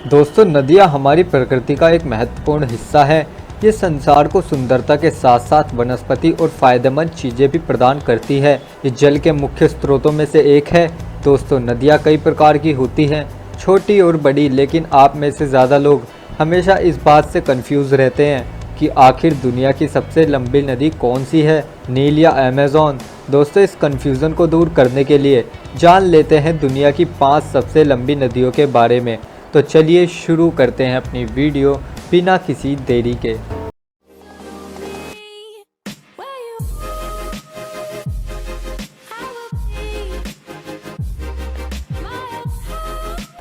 दोस्तों, नदियाँ हमारी प्रकृति का एक महत्वपूर्ण हिस्सा है। ये संसार को सुंदरता के साथ साथ वनस्पति और फायदेमंद चीज़ें भी प्रदान करती है। ये जल के मुख्य स्रोतों में से एक है। दोस्तों, नदियाँ कई प्रकार की होती हैं, छोटी और बड़ी, लेकिन आप में से ज़्यादा लोग हमेशा इस बात से कंफ्यूज रहते हैं कि आखिर दुनिया की सबसे लंबी नदी कौन सी है, नील या अमेज़न। दोस्तों, इस कन्फ्यूज़न को दूर करने के लिए जान लेते हैं दुनिया की 5 सबसे लंबी नदियों के बारे में। तो चलिए शुरू करते हैं अपनी वीडियो बिना किसी देरी के।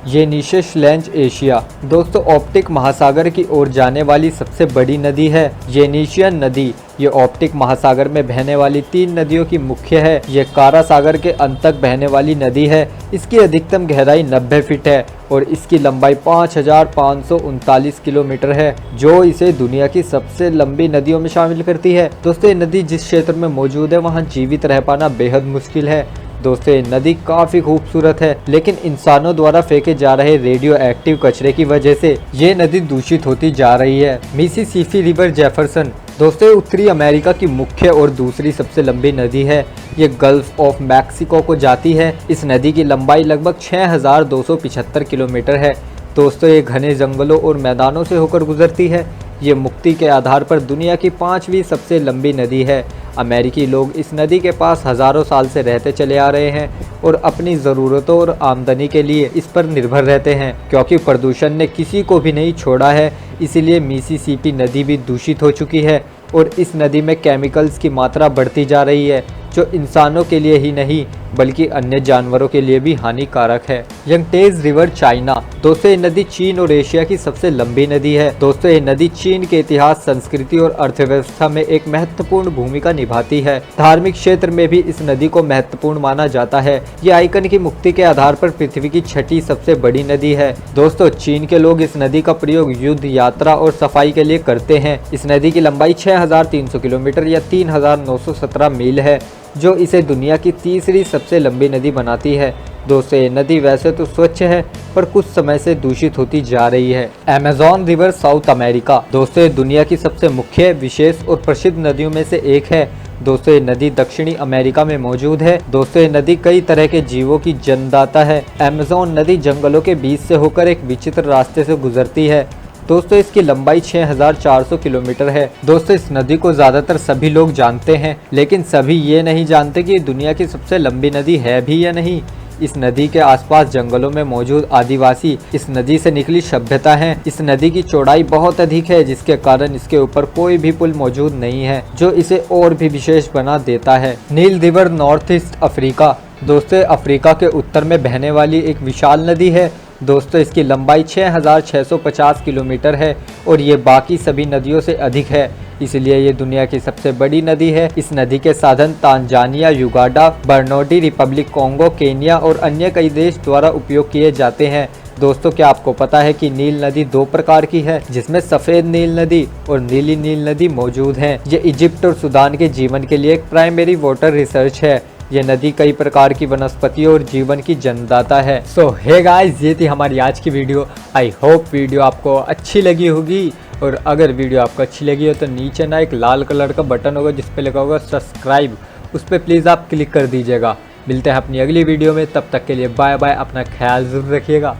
येनिशियस एशिया। दोस्तों, ऑप्टिक महासागर की ओर जाने वाली सबसे बड़ी नदी है येनिशियन नदी। ये ऑप्टिक महासागर में बहने वाली 3 नदियों की मुख्य है। ये कारा सागर के अंत तक बहने वाली नदी है। इसकी अधिकतम गहराई 90 फीट है और इसकी लंबाई 5539 किलोमीटर है, जो इसे दुनिया की सबसे लंबी नदियों में शामिल करती है। दोस्तों, ये नदी जिस क्षेत्र में मौजूद है वहाँ जीवित रह पाना बेहद मुश्किल है। दोस्तों, ये नदी काफ़ी खूबसूरत है, लेकिन इंसानों द्वारा फेंके जा रहे रेडियो एक्टिव कचरे की वजह से ये नदी दूषित होती जा रही है। Mississippi river Jefferson. दोस्तों, ये उत्तरी अमेरिका की मुख्य और दूसरी सबसे लंबी नदी है। ये गल्फ ऑफ मैक्सिको को जाती है। इस नदी की लंबाई लगभग 6275 किलोमीटर है। दोस्तों, ये घने जंगलों और मैदानों से होकर गुजरती है। ये मुक्ति के आधार पर दुनिया की 5वीं सबसे लंबी नदी है। अमेरिकी लोग इस नदी के पास हज़ारों साल से रहते चले आ रहे हैं और अपनी ज़रूरतों और आमदनी के लिए इस पर निर्भर रहते हैं। क्योंकि प्रदूषण ने किसी को भी नहीं छोड़ा है, इसीलिए मिसिसिपी नदी भी दूषित हो चुकी है और इस नदी में केमिकल्स की मात्रा बढ़ती जा रही है, जो इंसानों के लिए ही नहीं बल्कि अन्य जानवरों के लिए भी हानिकारक है। यंगटेज रिवर चाइना। दोस्तों, ये नदी चीन और एशिया की सबसे लंबी नदी है। दोस्तों, ये नदी चीन के इतिहास, संस्कृति और अर्थव्यवस्था में एक महत्वपूर्ण भूमिका निभाती है। धार्मिक क्षेत्र में भी इस नदी को महत्वपूर्ण माना जाता है। ये आइकन की मुक्ति के आधार पर पृथ्वी की 6ठी सबसे बड़ी नदी है। दोस्तों, चीन के लोग इस नदी का प्रयोग युद्ध, यात्रा और सफाई के लिए करते हैं। इस नदी की लंबाई 6300 किलोमीटर या 3917 मील है, जो इसे दुनिया की तीसरी सबसे लंबी नदी बनाती है। दोस्तों, ये नदी वैसे तो स्वच्छ है, पर कुछ समय से दूषित होती जा रही है। Amazon river south America. दोस्तों, ये दुनिया की सबसे मुख्य, विशेष और प्रसिद्ध नदियों में से एक है। दोस्तों, ये नदी दक्षिणी अमेरिका में मौजूद है। दोस्तों, ये नदी कई तरह के जीवों की जन्मदाता है। अमेज़न नदी जंगलों के बीच से होकर एक विचित्र रास्ते से गुजरती है। दोस्तों, इसकी लंबाई 6400 किलोमीटर है। दोस्तों, इस नदी को ज़्यादातर सभी लोग जानते हैं, लेकिन सभी ये नहीं जानते कि दुनिया की सबसे लंबी नदी है भी या नहीं। इस नदी के आसपास जंगलों में मौजूद आदिवासी इस नदी से निकली सभ्यता हैं। इस नदी की चौड़ाई बहुत अधिक है, जिसके कारण इसके ऊपर कोई भी पुल मौजूद नहीं है, जो इसे और भी विशेष बना देता है। नील रिवर नॉर्थ ईस्ट अफ्रीका। दोस्तों, अफ्रीका के उत्तर में बहने वाली एक विशाल नदी है। दोस्तों, इसकी लंबाई 6650 किलोमीटर है और ये बाकी सभी नदियों से अधिक है, इसलिए ये दुनिया की सबसे बड़ी नदी है। इस नदी के साधन Tanzania, Uganda, Burundi, republic Congo, Kenya और अन्य कई देश द्वारा उपयोग किए जाते हैं। दोस्तों, क्या आपको पता है कि नील नदी 2 प्रकार की है, जिसमें सफ़ेद नील नदी और नीली नील नदी मौजूद हैं। ये इजिप्ट और सूडान के जीवन के लिए एक प्राइमरी वाटर रिसर्च है। ये नदी कई प्रकार की वनस्पतियों और जीवन की जन्मदाता है। सो हे गाइस, ये थी हमारी आज की वीडियो। आई होप वीडियो आपको अच्छी लगी होगी, और अगर वीडियो आपको अच्छी लगी हो तो नीचे ना एक लाल कलर का बटन होगा जिस पे लिखा होगा सब्सक्राइब, उस पर प्लीज़ आप क्लिक कर दीजिएगा। मिलते हैं अपनी अगली वीडियो में, तब तक के लिए बाय बाय। अपना ख्याल ज़रूर रखिएगा।